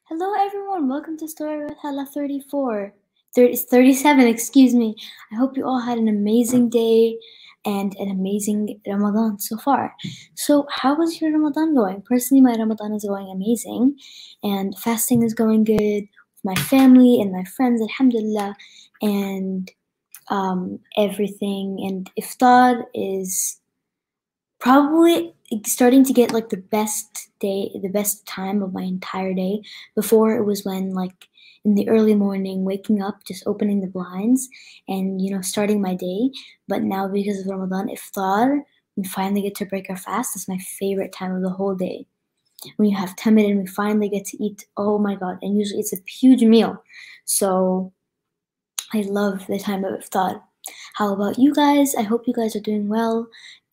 Hello everyone, welcome to Story with Hala 37, excuse me. I hope you all had an amazing day and an amazing Ramadan so far. So how was your Ramadan going? Personally, my Ramadan is going amazing and fasting is going good with my family and my friends, alhamdulillah, and everything. And iftar is probably starting to get like the best time of my entire day. Before it was when like in the early morning, waking up, just opening the blinds and starting my day. But now because of Ramadan, iftar, we finally get to break our fast. That's my favorite time of the whole day. When you have tamid and we finally get to eat, oh my god, and usually it's a huge meal. So I love the time of iftar. How about you guys? I hope you guys are doing well.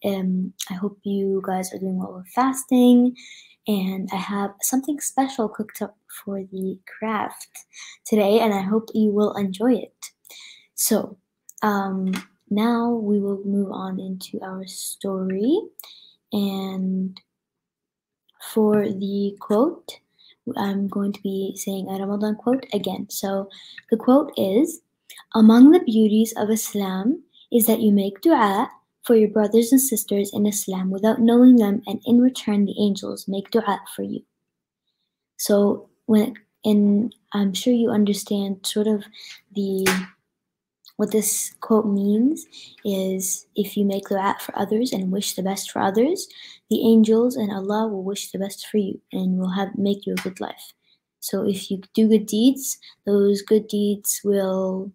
I hope you guys are doing well with fasting. And I have something special cooked up for the craft today, and I hope you will enjoy it. So, now we will move on into our story. And for the quote, I'm going to be saying a Ramadan quote again. So, the quote is, "Among the beauties of Islam is that you make dua for your brothers and sisters in Islam without knowing them, and in return the angels make dua for you." So I'm sure you understand sort of what this quote means is if you make dua for others and wish the best for others, the angels and Allah will wish the best for you and will make you a good life. So if you do good deeds, those good deeds will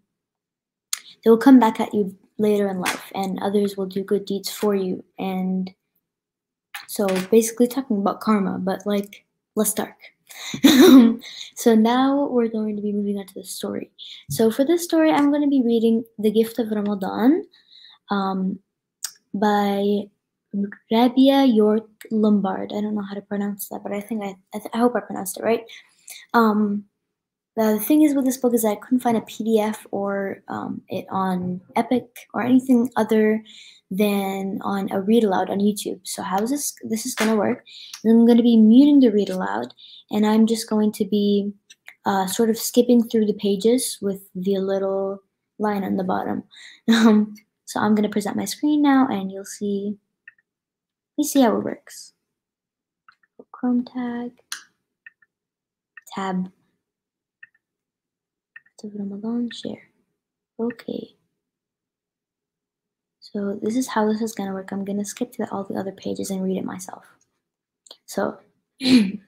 come back at you later in life, and others will do good deeds for you. And so basically talking about karma, but like less dark. So now we're going to be moving on to the story. So for this story, I'm going to be reading The Gift of Ramadan by Rabia York Lombard. I don't know how to pronounce that, but I hope I pronounced it right. The thing is with this book is that I couldn't find a PDF or it on Epic or anything other than on a read aloud on YouTube. So how is this is going to work? I'm going to be muting the read aloud, and I'm just going to be sort of skipping through the pages with the little line on the bottom. So I'm going to present my screen now, and you'll see. Let me see how it works. Chrome tab. Of Ramadan share. Okay. So this is how this is going to work. I'm going to skip to all the other pages and read it myself. So, The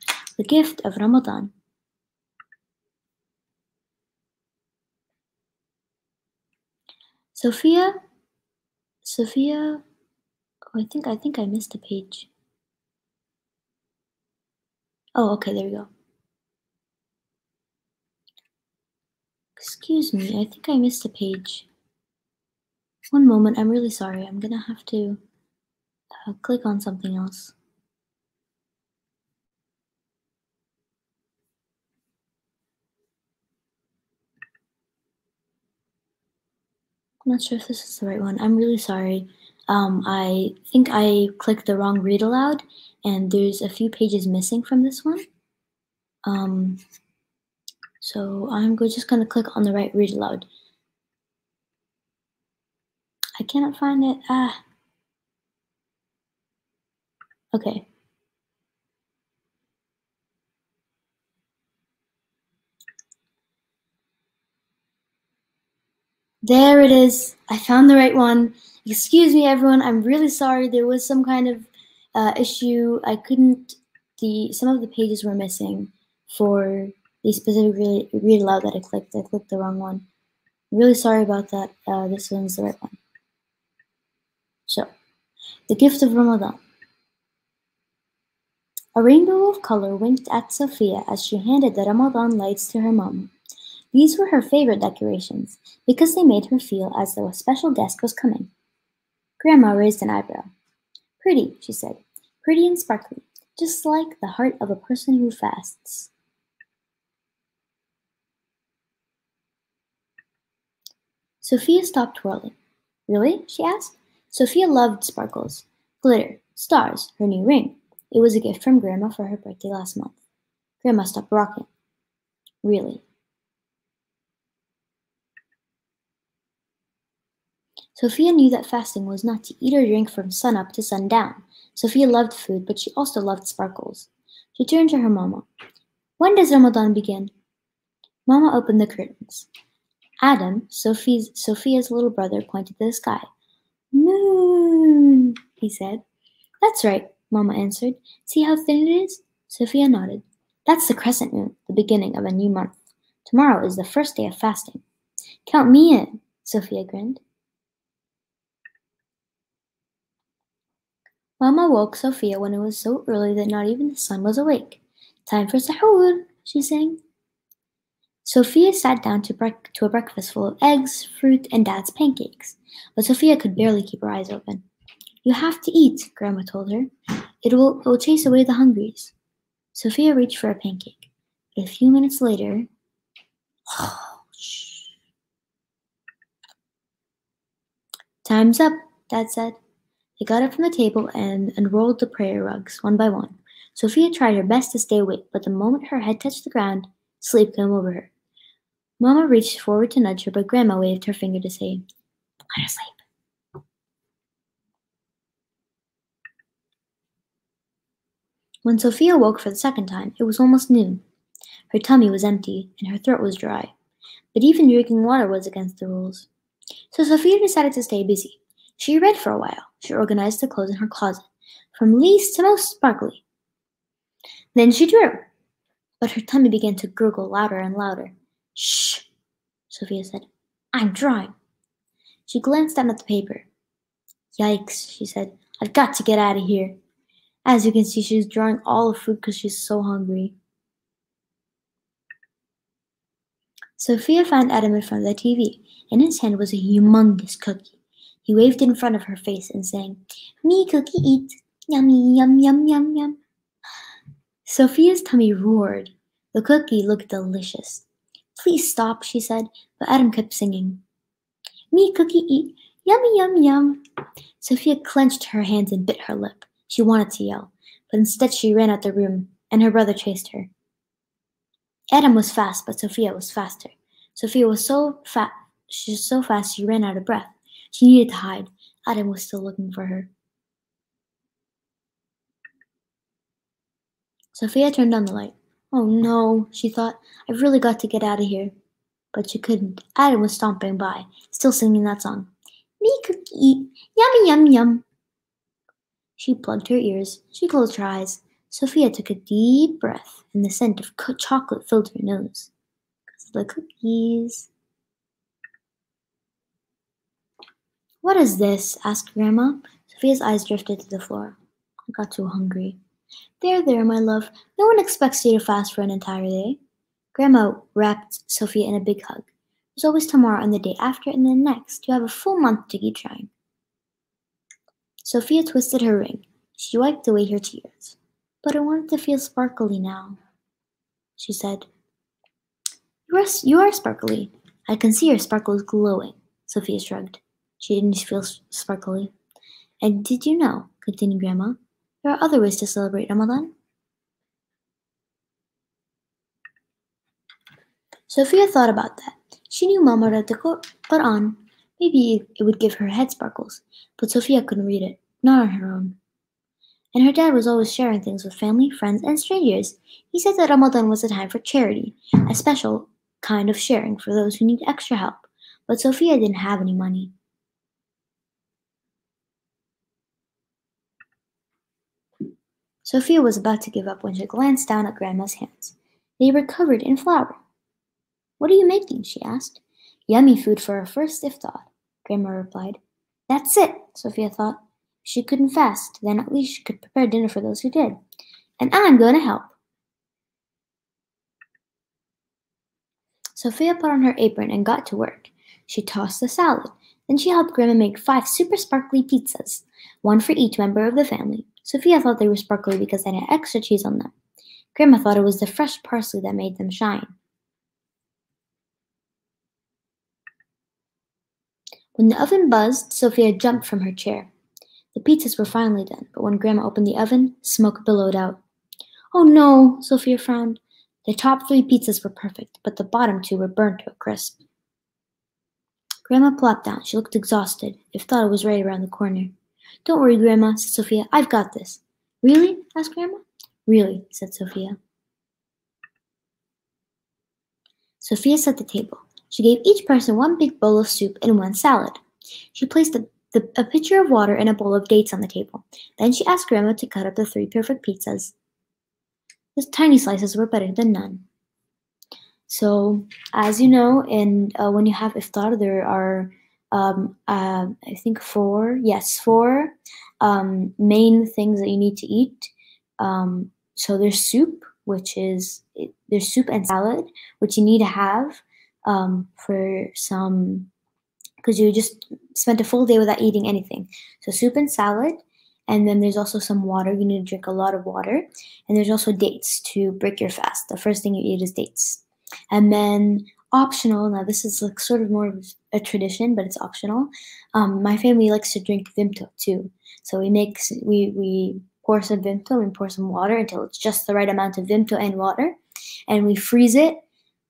Gift of Ramadan. Sophia, oh, I think I missed a page. Oh, okay, there we go. Excuse me, I think I missed a page. One moment, I'm really sorry. I'm gonna have to click on something else. I'm not sure if this is the right one. I'm really sorry. I think I clicked the wrong read aloud, and there's a few pages missing from this one. So I'm just gonna click on the right read aloud. I cannot find it. Okay. There it is. I found the right one. Excuse me, everyone. I'm really sorry. There was some kind of issue. I couldn't. Some of the pages were missing for the specific read aloud that I clicked. I clicked the wrong one. I'm really sorry about that. This one's the right one. So, The Gift of Ramadan. A rainbow of color winked at Sophia as she handed the Ramadan lights to her mom. These were her favorite decorations, because they made her feel as though a special guest was coming. Grandma raised an eyebrow. "Pretty," she said. "Pretty and sparkly, just like the heart of a person who fasts." Sophia stopped twirling. "Really?" she asked. Sophia loved sparkles, glitter, stars, her new ring. It was a gift from Grandma for her birthday last month. Grandma stopped rocking. Really. Sophia knew that fasting was not to eat or drink from sunup to sundown. Sophia loved food, but she also loved sparkles. She turned to her mama. When does Ramadan begin? Mama opened the curtains. Adam, Sophia's little brother, pointed to the sky. Moon, he said. That's right, Mama answered. See how thin it is? Sophia nodded. That's the crescent moon, the beginning of a new month. Tomorrow is the first day of fasting. Count me in, Sophia grinned. Mama woke Sophia when it was so early that not even the sun was awake. Time for sahur, she sang. Sophia sat down to a breakfast full of eggs, fruit, and Dad's pancakes, but Sophia could barely keep her eyes open. You have to eat, Grandma told her. It will chase away the hungries. Sophia reached for a pancake, but a few minutes later... Time's up, Dad said. They got up from the table and unrolled the prayer rugs, one by one. Sophia tried her best to stay awake, but the moment her head touched the ground, sleep came over her. Mama reached forward to nudge her, but Grandma waved her finger to say, "Let her sleep." When Sophia woke for the second time, it was almost noon. Her tummy was empty, and her throat was dry. But even drinking water was against the rules. So Sophia decided to stay busy. She read for a while. She organized the clothes in her closet, from least to most sparkly. Then she drew, but her tummy began to gurgle louder and louder. Shh, Sophia said. I'm drawing. She glanced down at the paper. Yikes, she said. I've got to get out of here. As you can see, she's drawing all the food because she's so hungry. Sophia found Adam in front of the TV. In his hand was a humongous cookie. He waved it in front of her face and sang, Me cookie eat, yummy, yum, yum, yum, yum. Sophia's tummy roared. The cookie looked delicious. Please stop, she said, but Adam kept singing. Me cookie eat, yummy, yum, yum. Sophia clenched her hands and bit her lip. She wanted to yell, but instead she ran out the room, and her brother chased her. Adam was fast, but Sophia was faster. Sophia was so fast she ran out of breath. She needed to hide. Adam was still looking for her. Sophia turned on the light. Oh no, she thought. I've really got to get out of here. But she couldn't. Adam was stomping by, still singing that song. Me cookie eat, yummy yum yum. She plugged her ears. She closed her eyes. Sophia took a deep breath, and the scent of chocolate filled her nose. Because of the cookies. What is this? Asked Grandma. Sophia's eyes drifted to the floor. I got too hungry. There, my love. No one expects you to fast for an entire day. Grandma wrapped Sophia in a big hug. There's always tomorrow and the day after and then next. You have a full month to keep trying. Sophia twisted her ring. She wiped away her tears. But I wanted to feel sparkly now, she said. You are sparkly. I can see your sparkles glowing, Sophia shrugged. She didn't feel sparkly. And did you know, continued Grandma, there are other ways to celebrate Ramadan? Sophia thought about that. She knew Mama read the Quran. Maybe it would give her head sparkles, but Sophia couldn't read it, not on her own. And her dad was always sharing things with family, friends, and strangers. He said that Ramadan was a time for charity, a special kind of sharing for those who need extra help. But Sophia didn't have any money. Sophia was about to give up when she glanced down at Grandma's hands. They were covered in flour. What are you making? She asked. Yummy food for our first iftar, Grandma replied. That's it, Sophia thought. If she couldn't fast, then at least she could prepare dinner for those who did. And I'm going to help. Sophia put on her apron and got to work. She tossed the salad. Then she helped Grandma make 5 super sparkly pizzas, one for each member of the family. Sophia thought they were sparkly because they had extra cheese on them. Grandma thought it was the fresh parsley that made them shine. When the oven buzzed, Sophia jumped from her chair. The pizzas were finally done, but when Grandma opened the oven, smoke billowed out. Oh no, Sophia frowned. The top 3 pizzas were perfect, but the bottom 2 were burnt to a crisp. Grandma plopped down. She looked exhausted. Iftar was right around the corner. Don't worry, Grandma, said Sophia. I've got this. Really? Asked Grandma. Really, said Sophia. Sophia set the table. She gave each person 1 big bowl of soup and 1 salad. She placed a pitcher of water and a bowl of dates on the table. Then she asked Grandma to cut up the 3 perfect pizzas. The tiny slices were better than none. So, as you know, when you have iftar, there are, I think 4 main things that you need to eat. So there's soup, there's soup and salad, which you need to have because you just spent a full day without eating anything. So soup and salad, and then there's also some water. You need to drink a lot of water. And there's also dates to break your fast. The first thing you eat is dates. And then optional, now this is like sort of more of a tradition, but it's optional. My family likes to drink vimto too. So we pour some vimto and pour some water until it's just the right amount of vimto and water. And we freeze it.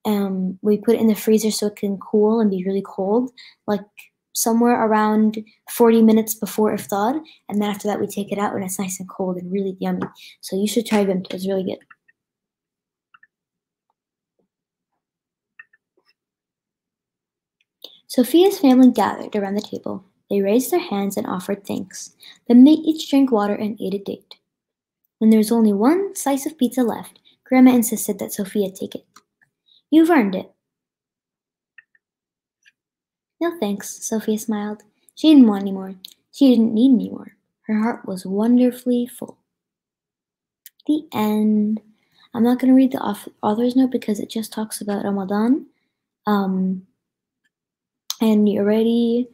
We put it in the freezer so it can cool and be really cold, like somewhere around 40 minutes before iftar. And then after that, we take it out when it's nice and cold and really yummy. So you should try vimto. It's really good. Sophia's family gathered around the table. They raised their hands and offered thanks. Then they each drank water and ate a date. When there was only 1 slice of pizza left, Grandma insisted that Sophia take it. You've earned it. No thanks, Sophia smiled. She didn't want any more. She didn't need any more. Her heart was wonderfully full. The end. I'm not going to read the author's note because it just talks about Ramadan. And we already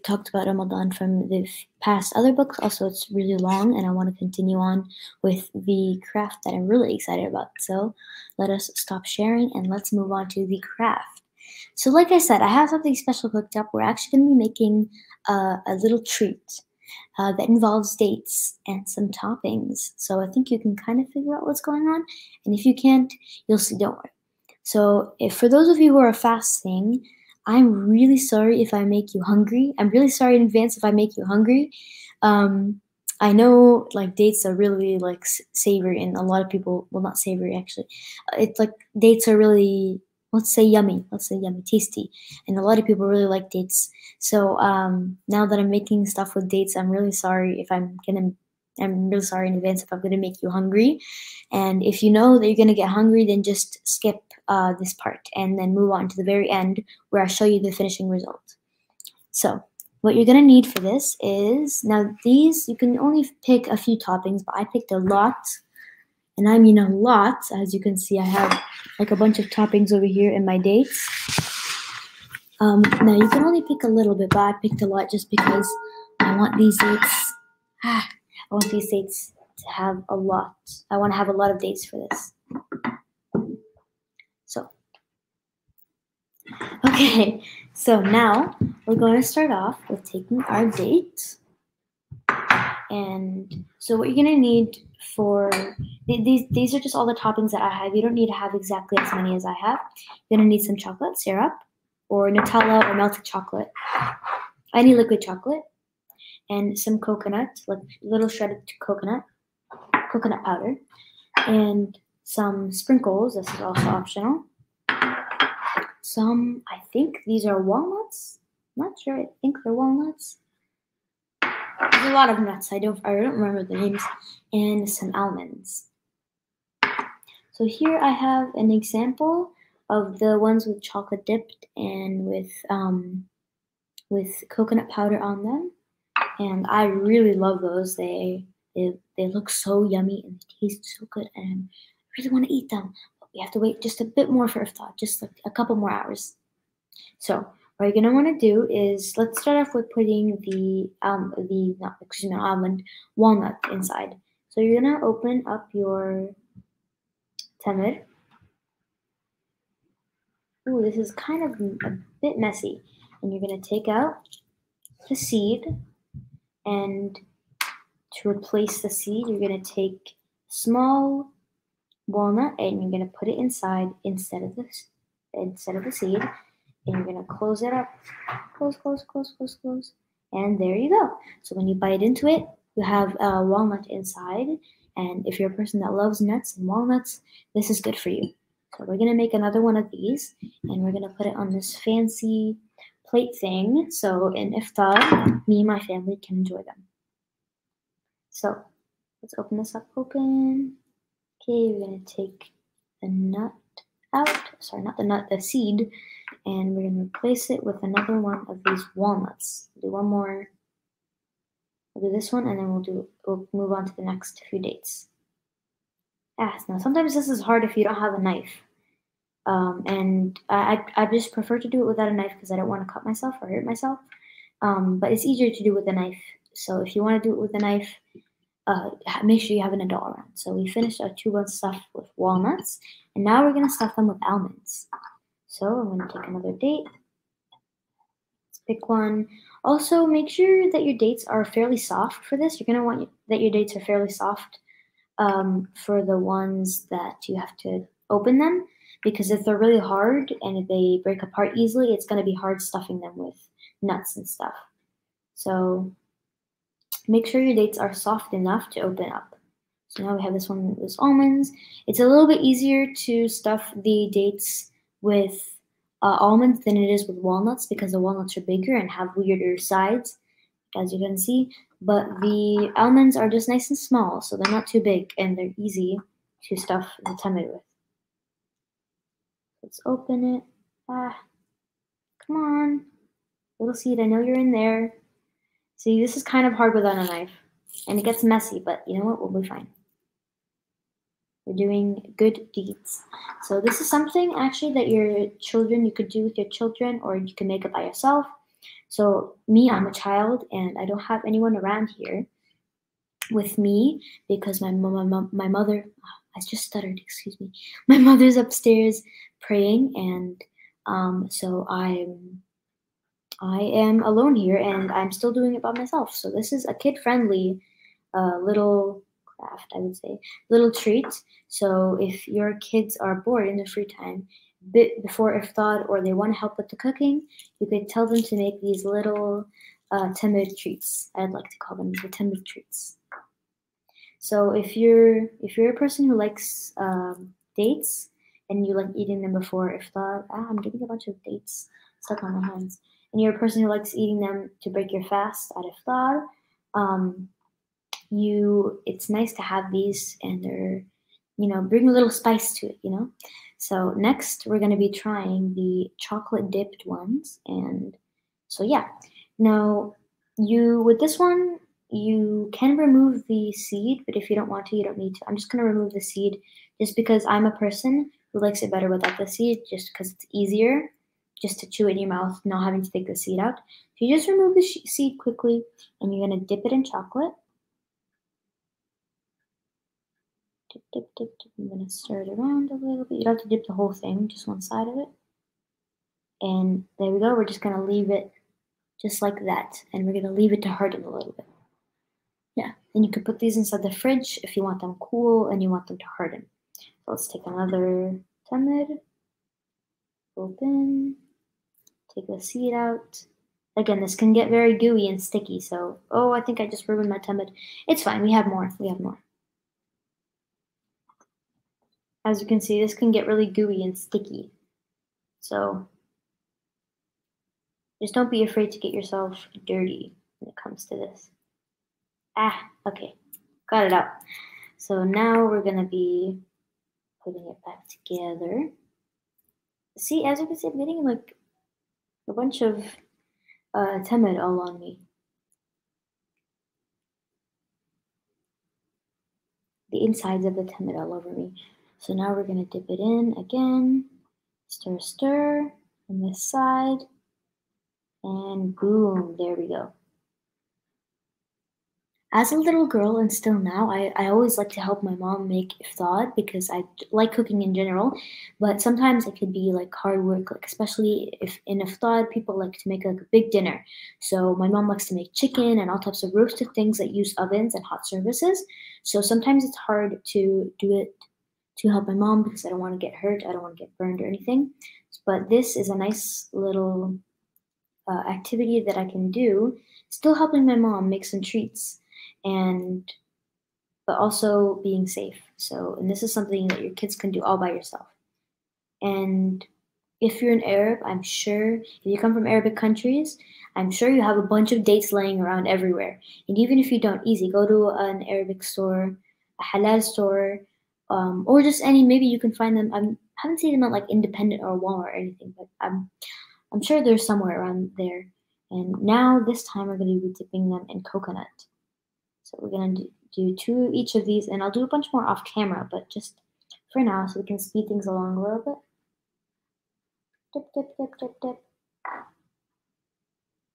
talked about Ramadan from the past other books. Also, it's really long, and I want to continue on with the craft that I'm really excited about. So let us stop sharing, and let's move on to the craft. So like I said, I have something special cooked up. We're actually going to be making a little treat that involves dates and some toppings. So I think you can kind of figure out what's going on. And if you can't, you'll see, don't worry. So for those of you who are fasting, I'm really sorry if I make you hungry. I'm really sorry in advance if I make you hungry. I know like dates are really like savory, and a lot of people, well, not savory actually. It's like dates are really, let's say yummy, tasty. And a lot of people really like dates. So now that I'm making stuff with dates, I'm really sorry I'm really sorry in advance if I'm gonna make you hungry. And if you know that you're gonna get hungry, then just skip this part and then move on to the very end where I show you the finishing result. So what you're gonna need for this is, now these, you can only pick a few toppings, but I picked a lot. And I mean a lot. As you can see, I have like a bunch of toppings over here in my dates. Now you can only pick a little bit, but I picked a lot just because I want these dates. I want these dates to have a lot. I want to have a lot of dates for this. So, okay. So now we're going to start off with taking our date. And so what you're going to need for these are just all the toppings that I have. You don't need to have exactly as many as I have. You're going to need some chocolate syrup or Nutella or melted chocolate, any liquid chocolate, and some coconut, like little shredded coconut powder, and some sprinkles. This is also optional. Some, I think these are walnuts. I'm not sure. I think they're walnuts. There's a lot of nuts. I don't remember the names. And some almonds. So here I have an example of the ones with chocolate dipped and with coconut powder on them. And I really love those. They look so yummy and they taste so good, and I really want to eat them. But we have to wait just a bit more for iftar, just like a couple more hours. So what you're gonna want to do is, let's start off with putting the walnut inside. So you're gonna open up your tamir. Ooh, this is kind of a bit messy. And you're gonna take out the seed, and to replace the seed, you're gonna take small walnut, and you're gonna put it inside instead of the seed, and you're gonna close it up, close, and there you go. So when you bite into it, you have a walnut inside, and if you're a person that loves nuts and walnuts, this is good for you. So we're gonna make another one of these, and we're gonna put it on this fancy plate thing, so in iftar, me and my family can enjoy them. So let's open this up open. Okay, we're gonna take the nut out, sorry, not the nut, the seed, and we're gonna replace it with another one of these walnuts. We'll do one more, we'll do this one, and then we'll move on to the next few dates. Now sometimes this is hard if you don't have a knife. And I just prefer to do it without a knife because I don't want to cut myself or hurt myself. But it's easier to do with a knife. So if you want to do it with a knife, make sure you have an adult around. So we finished our 2-1 stuff with walnuts, and now we're going to stuff them with almonds. So I'm going to take another date. Let's pick one. Also, make sure that your dates are fairly soft for this. You're going to want that your dates are fairly soft for the ones that you have to open them, because if they're really hard and if they break apart easily, it's going to be hard stuffing them with nuts and stuff. So make sure your dates are soft enough to open up. So now we have this one with almonds. It's a little bit easier to stuff the dates with almonds than it is with walnuts, because the walnuts are bigger and have weirder sides, as you can see. But the almonds are just nice and small, so they're not too big and they're easy to stuff the tamid with. Let's open it. Come on. Little seed, I know you're in there. See, this is kind of hard without a knife, and it gets messy, but you know what? We'll be fine. We're doing good deeds. So this is something actually that you could do with your children, or you can make it by yourself. So me, I'm a child, and I don't have anyone around here with me because my mother, I just stuttered, excuse me. My mother's upstairs praying, and so I am alone here, and I'm still doing it by myself. So this is a kid-friendly little craft, I would say, little treat. So if your kids are bored in their free time before iftar, or they want to help with the cooking, you could tell them to make these little tamid treats. I'd like to call them the tamid treats. So if you're a person who likes dates and you like eating them before iftar, I'm getting a bunch of dates stuck on my hands. And you're a person who likes eating them to break your fast at iftar, it's nice to have these, and they're, bring a little spice to it, So next we're going to be trying the chocolate dipped ones, and so yeah. Now with this one, you can remove the seed, but if you don't want to, you don't need to. I'm just going to remove the seed just because I'm a person who likes it better without the seed, just because it's easier just to chew it in your mouth, not having to take the seed out. So you just remove the seed quickly, and you're going to dip it in chocolate. Dip, dip, dip, dip. I'm going to stir it around a little bit. You don't have to dip the whole thing, just one side of it. And there we go. We're just going to leave it just like that, and we're going to leave it to harden a little bit. Yeah, and you could put these inside the fridge if you want them cool and you want them to harden. So let's take another tamid, open, take the seed out. Again, this can get very gooey and sticky, so, I think I just ruined my tamid. It's fine, we have more. As you can see, this can get really gooey and sticky. So just don't be afraid to get yourself dirty when it comes to this. Okay, got it out. So now we're gonna be putting it back together. See, as you can see, I'm getting like a bunch of tamid all on me. The insides of the tamid all over me. So now we're gonna dip it in again, stir on this side, and boom, there we go. As a little girl, and still now, I always like to help my mom make iftar because I like cooking in general, but sometimes it could be like hard work, like especially if in iftar people like to make like a big dinner. So my mom likes to make chicken and all types of roasted things that use ovens and hot surfaces. So sometimes it's hard to do it to help my mom because I don't want to get hurt. I don't want to get burned or anything. But this is a nice little activity that I can do, still helping my mom make some treats, but also being safe. And this is something that your kids can do all by yourself. And if you're an Arab, I'm sure, if you come from Arabic countries, I'm sure you have a bunch of dates laying around everywhere. And even if you don't, easy, go to an Arabic store, a halal store, or just maybe you can find them. I haven't seen them at like Independent or Walmart or anything, but I'm sure they're somewhere around there. And now this time we're going to be dipping them in coconut. So we're going to do 2 each of these, and I'll do a bunch more off camera, but just for now so we can speed things along a little bit. Dip, dip, dip, dip, dip.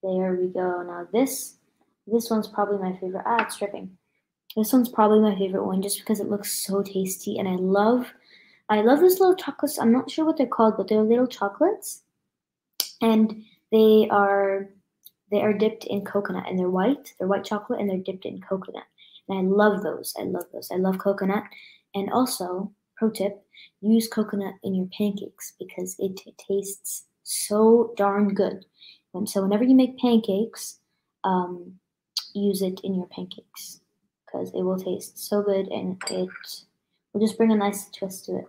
There we go. Now this one's probably my favorite. It's dripping. This one's probably my favorite one just because it looks so tasty, and I love these little chocolates. I'm not sure what they're called, but they're little chocolates, and they are dipped in coconut, and they're white chocolate, and they're dipped in coconut. And I love those. I love coconut. And also, pro tip, use coconut in your pancakes because it tastes so darn good. So whenever you make pancakes, use it in your pancakes because it will taste so good, and it will just bring a nice twist to it.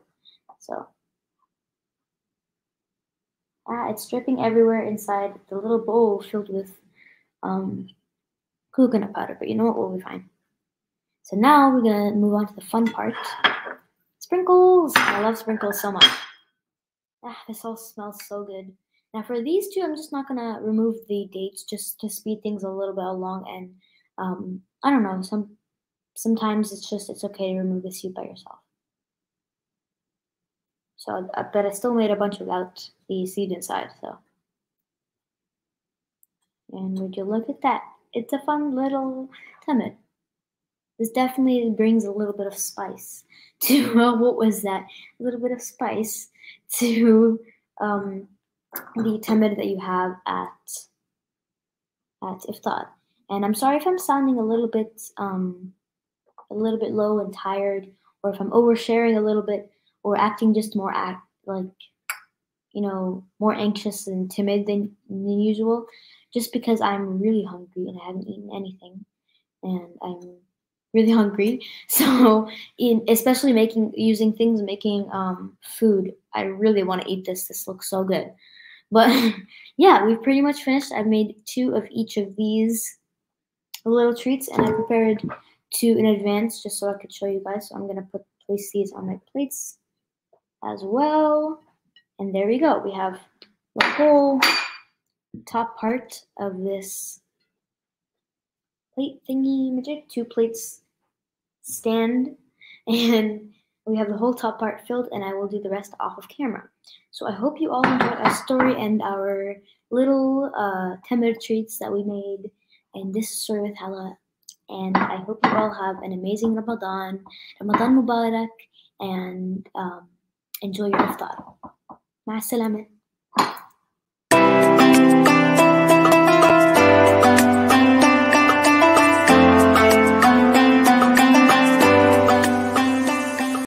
So it's dripping everywhere inside the little bowl filled with coconut powder, but you know what, we'll be fine. So now we're gonna move on to the fun part. Sprinkles! I love sprinkles so much. This all smells so good. Now for these 2, I'm just not gonna remove the dates just to speed things a little bit along, and I don't know, sometimes it's okay to remove the seed by yourself. So, but I still made a bunch without the seed inside, so. And would you look at that? It's a fun little tamid. This definitely brings a little bit of spice to, what was that? A little bit of spice to the tamid that you have at iftar. And I'm sorry if I'm sounding a little bit low and tired, or if I'm oversharing a little bit, or acting just more more anxious and timid than usual, just because I'm really hungry and I haven't eaten anything, and I'm really hungry. So, especially making food, I really want to eat this. This looks so good. But yeah, we've pretty much finished. I've made 2 of each of these little treats, and I prepared 2 in advance just so I could show you guys. So I'm gonna place these on my plates as well. And there we go. We have the whole top part of this plate thingy magic, 2 plates stand, and we have the whole top part filled, and I will do the rest off of camera. So I hope you all enjoyed our story and our little tamid treats that we made in this story with Hala. And I hope you all have an amazing Ramadan Mubarak, and enjoy your iftar. مع السلامة.